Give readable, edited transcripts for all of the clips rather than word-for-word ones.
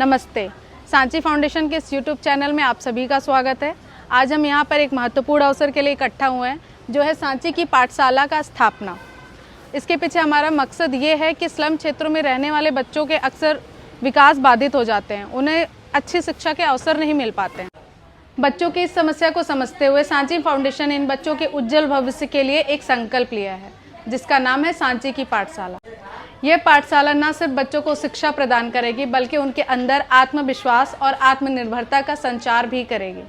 नमस्ते। सांची फाउंडेशन के इस यूट्यूब चैनल में आप सभी का स्वागत है। आज हम यहाँ पर एक महत्वपूर्ण अवसर के लिए इकट्ठा हुए हैं, जो है सांची की पाठशाला का स्थापना। इसके पीछे हमारा मकसद ये है कि स्लम क्षेत्रों में रहने वाले बच्चों के अक्सर विकास बाधित हो जाते हैं, उन्हें अच्छी शिक्षा के अवसर नहीं मिल पाते हैं। बच्चों की इस समस्या को समझते हुए सांची फाउंडेशन इन बच्चों के उज्जवल भविष्य के लिए एक संकल्प लिया है, जिसका नाम है सांची की पाठशाला। यह पाठशाला न सिर्फ बच्चों को शिक्षा प्रदान करेगी, बल्कि उनके अंदर आत्मविश्वास और आत्मनिर्भरता का संचार भी करेगी।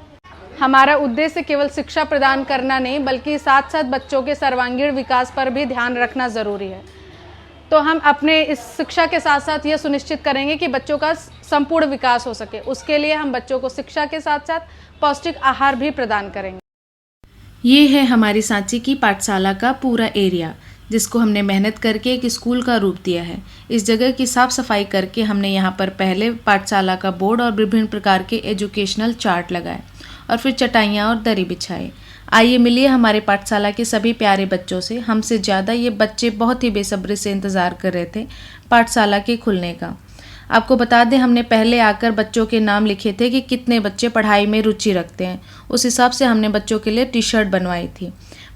हमारा उद्देश्य केवल शिक्षा प्रदान करना नहीं, बल्कि साथ साथ बच्चों के सर्वांगीण विकास पर भी ध्यान रखना ज़रूरी है। तो हम अपने इस शिक्षा के साथ साथ ये सुनिश्चित करेंगे कि बच्चों का संपूर्ण विकास हो सके। उसके लिए हम बच्चों को शिक्षा के साथ साथ पौष्टिक आहार भी प्रदान करेंगे। ये है हमारी सांची की पाठशाला का पूरा एरिया, जिसको हमने मेहनत करके एक स्कूल का रूप दिया है। इस जगह की साफ सफाई करके हमने यहाँ पर पहले पाठशाला का बोर्ड और विभिन्न प्रकार के एजुकेशनल चार्ट लगाए और फिर चटाइयाँ और दरी बिछाए। आइए मिलिए हमारे पाठशाला के सभी प्यारे बच्चों से। हमसे ज़्यादा ये बच्चे बहुत ही बेसब्री से इंतज़ार कर रहे थे पाठशाला के खुलने का। आपको बता दें, हमने पहले आकर बच्चों के नाम लिखे थे कि कितने बच्चे पढ़ाई में रुचि रखते हैं। उस हिसाब से हमने बच्चों के लिए टी शर्ट बनवाई थी।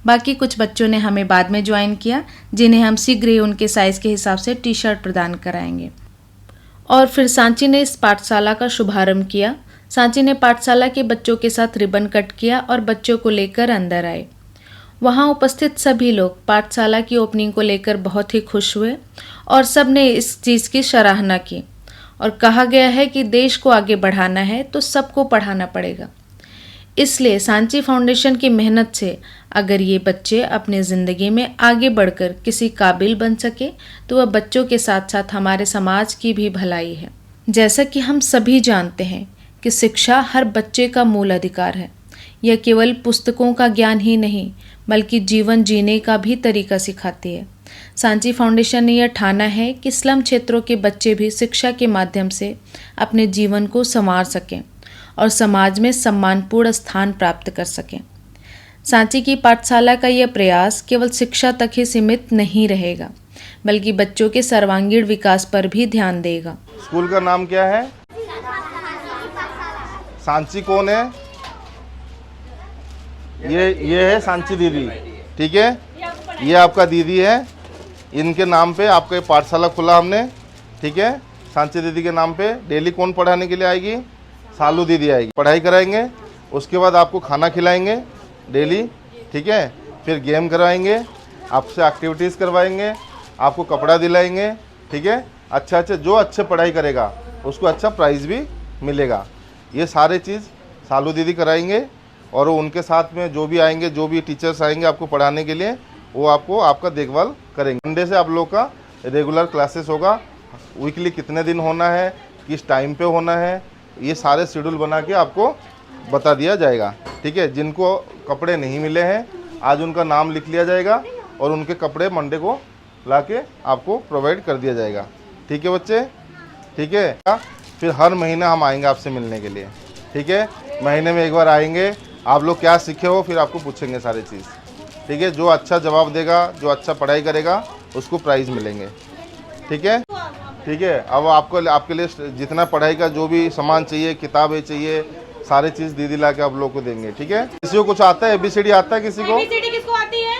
बाकी कुछ बच्चों ने हमें बाद में ज्वाइन किया, जिन्हें हम शीघ्र ही उनके साइज़ के हिसाब से टी शर्ट प्रदान कराएंगे। और फिर सांची ने इस पाठशाला का शुभारंभ किया। सांची ने पाठशाला के बच्चों के साथ रिबन कट किया और बच्चों को लेकर अंदर आए। वहाँ उपस्थित सभी लोग पाठशाला की ओपनिंग को लेकर बहुत ही खुश हुए और सब ने इस चीज़ की सराहना की। और कहा गया है कि देश को आगे बढ़ाना है तो सबको पढ़ाना पड़ेगा। इसलिए सांची फाउंडेशन की मेहनत से अगर ये बच्चे अपनी ज़िंदगी में आगे बढ़कर किसी काबिल बन सके, तो वह बच्चों के साथ साथ हमारे समाज की भी भलाई है। जैसा कि हम सभी जानते हैं कि शिक्षा हर बच्चे का मूल अधिकार है। यह केवल पुस्तकों का ज्ञान ही नहीं, बल्कि जीवन जीने का भी तरीका सिखाती है। सांची फाउंडेशन ने यह ठाना है कि स्लम क्षेत्रों के बच्चे भी शिक्षा के माध्यम से अपने जीवन को संवार सकें और समाज में सम्मानपूर्ण स्थान प्राप्त कर सकें। सांची की पाठशाला का यह प्रयास केवल शिक्षा तक ही सीमित नहीं रहेगा, बल्कि बच्चों के सर्वांगीण विकास पर भी ध्यान देगा। स्कूल का नाम क्या है? सांची कौन है? ये है सांची दीदी, ठीक है। ये आपका दीदी है। इनके नाम पे आपका पाठशाला खुला हमने, ठीक है। सांची दीदी के नाम पे डेली कौन पढ़ाने के लिए आएगी? सालू दीदी आएगी, पढ़ाई कराएंगे। उसके बाद आपको खाना खिलाएंगे डेली, ठीक है। फिर गेम करवाएंगे, आपसे एक्टिविटीज़ करवाएंगे, आपको कपड़ा दिलाएंगे, ठीक है। अच्छा जो अच्छे पढ़ाई करेगा उसको अच्छा प्राइज़ भी मिलेगा। ये सारे चीज़ सालू दीदी कराएंगे और उनके साथ में जो भी आएंगे, जो भी टीचर्स आएंगे आपको पढ़ाने के लिए, वो आपको आपका देखभाल करेंगे। मंडे से आप लोग का रेगुलर क्लासेस होगा। वीकली कितने दिन होना है, किस टाइम पे होना है, ये सारे शेड्यूल बना के आपको बता दिया जाएगा, ठीक है। जिनको कपड़े नहीं मिले हैं, आज उनका नाम लिख लिया जाएगा और उनके कपड़े मंडे को लाके आपको प्रोवाइड कर दिया जाएगा, ठीक है बच्चे, ठीक है। फिर हर महीना हम आएंगे आपसे मिलने के लिए, ठीक है। महीने में एक बार आएंगे, आप लोग क्या सीखे हो फिर आपको पूछेंगे सारी चीज़, ठीक है। जो अच्छा जवाब देगा, जो अच्छा पढ़ाई करेगा, उसको प्राइज़ मिलेंगे, ठीक है, ठीक है। अब आपके लिए जितना पढ़ाई का जो भी सामान चाहिए, किताबें चाहिए, सारी चीज़ दीदी ला के आप लोग को देंगे, ठीक है। किसी को कुछ आता है? ABCD आता है किसी को? किसको आती है?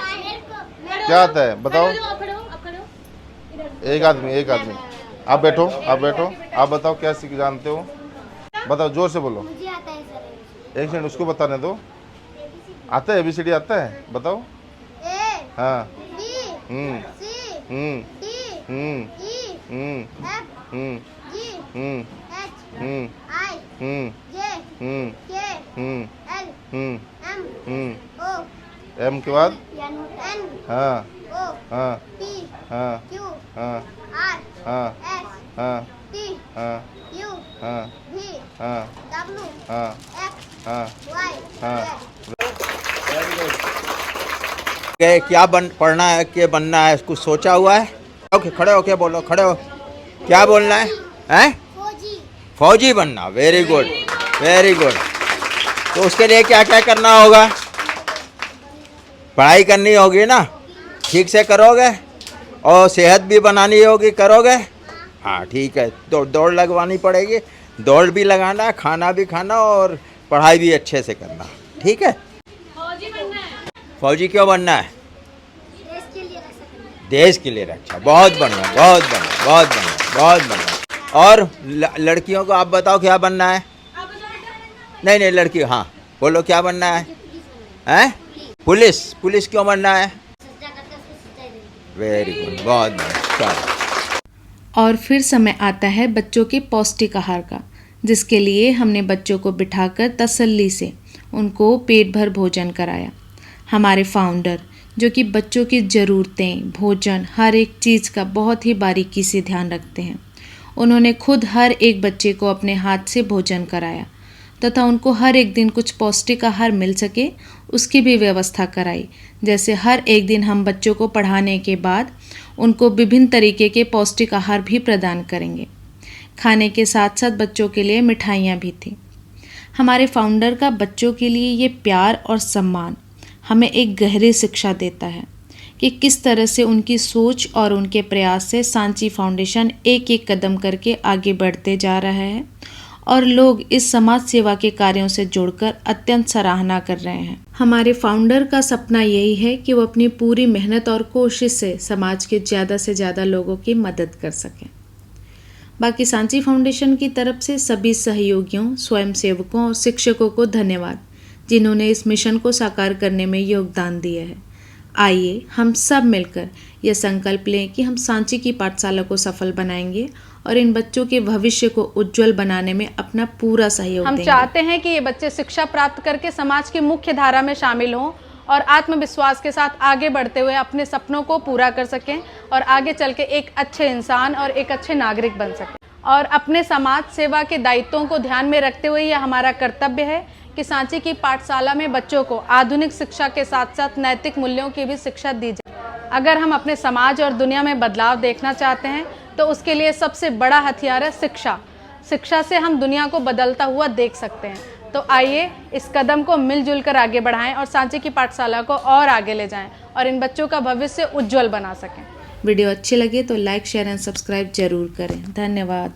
क्या आता है बताओ? एक आदमी आप बैठो, आप बताओ क्या सीख जानते हो, बताओ, जोर से बोलो। मुझे आता है सर। एक सेकंड उसको बताने दो। आता है ABCD आता है? बताओ। A हाँ। B C D E F G H I J K L M O M के बाद? N हाँ O हाँ P हाँ Q हाँ R हाँ S हाँ T हाँ U हाँ V हाँ W हाँ X हाँ Y हाँ। कि क्या पढ़ना है, क्या बनना है, कुछ सोचा हुआ है? ओके, खड़े हो, क्या बोलो, खड़े हो, क्या बोलना है? हैं? फौजी बनना। Very good, very good. तो उसके लिए क्या क्या करना होगा? पढ़ाई करनी होगी ना, ठीक से करोगे और सेहत भी बनानी होगी, करोगे? हाँ ठीक है, दौड़ लगवानी पड़ेगी, दौड़ भी लगाना, खाना भी खाना और पढ़ाई भी अच्छे से करना, ठीक है। फौजी बनना है। फौजी क्यों बनना है? देश के लिए रक्षा करना। देश के लिए रक्षा, बहुत बढ़िया, बहुत बढ़िया, बहुत बढ़िया, बहुत बढ़िया। और लड़कियों को आप बताओ क्या बनना है? नहीं नहीं, लड़की, हाँ बोलो क्या बनना है? हैं? पुलिस। पुलिस क्यों बनना है? सच्चा करके उसको सच्चाई देनी। वेरी गुड, बहुत बढ़िया। चलो। और फिर समय आता है बच्चों के पौष्टिक आहार का, जिसके लिए हमने बच्चों को बिठाकर तसल्ली से उनको पेट भर भोजन कराया। हमारे फाउंडर, जो कि बच्चों की ज़रूरतें, भोजन, हर एक चीज़ का बहुत ही बारीकी से ध्यान रखते हैं, उन्होंने खुद हर एक बच्चे को अपने हाथ से भोजन कराया तथा उनको हर एक दिन कुछ पौष्टिक आहार मिल सके उसकी भी व्यवस्था कराई। जैसे हर एक दिन हम बच्चों को पढ़ाने के बाद उनको विभिन्न तरीके के पौष्टिक आहार भी प्रदान करेंगे। खाने के साथ साथ बच्चों के लिए मिठाइयाँ भी थी। हमारे फाउंडर का बच्चों के लिए ये प्यार और सम्मान हमें एक गहरी शिक्षा देता है कि किस तरह से उनकी सोच और उनके प्रयास से सांची फाउंडेशन एक एक कदम करके आगे बढ़ते जा रहा है और लोग इस समाज सेवा के कार्यों से जुड़कर अत्यंत सराहना कर रहे हैं। हमारे फाउंडर का सपना यही है कि वो अपनी पूरी मेहनत और कोशिश से समाज के ज़्यादा से ज़्यादा लोगों की मदद कर सकें। बाकी सांची फाउंडेशन की तरफ से सभी सहयोगियों, स्वयंसेवकों और शिक्षकों को धन्यवाद, जिन्होंने इस मिशन को साकार करने में योगदान दिया है। आइए हम सब मिलकर यह संकल्प लें कि हम सांची की पाठशाला को सफल बनाएंगे और इन बच्चों के भविष्य को उज्जवल बनाने में अपना पूरा सहयोग हम देंगे। चाहते हैं कि ये बच्चे शिक्षा प्राप्त करके समाज की मुख्य धारा में शामिल हों और आत्मविश्वास के साथ आगे बढ़ते हुए अपने सपनों को पूरा कर सकें और आगे चल के एक अच्छे इंसान और एक अच्छे नागरिक बन सकें। और अपने समाज सेवा के दायित्वों को ध्यान में रखते हुए यह हमारा कर्तव्य है कि सांची की पाठशाला में बच्चों को आधुनिक शिक्षा के साथ साथ नैतिक मूल्यों की भी शिक्षा दी जाए। अगर हम अपने समाज और दुनिया में बदलाव देखना चाहते हैं तो उसके लिए सबसे बड़ा हथियार है शिक्षा। शिक्षा से हम दुनिया को बदलता हुआ देख सकते हैं। तो आइए इस कदम को मिलजुल कर आगे बढ़ाएं और सांची की पाठशाला को और आगे ले जाएं और इन बच्चों का भविष्य उज्जवल बना सकें। वीडियो अच्छे लगे तो लाइक, शेयर एंड सब्सक्राइब जरूर करें। धन्यवाद।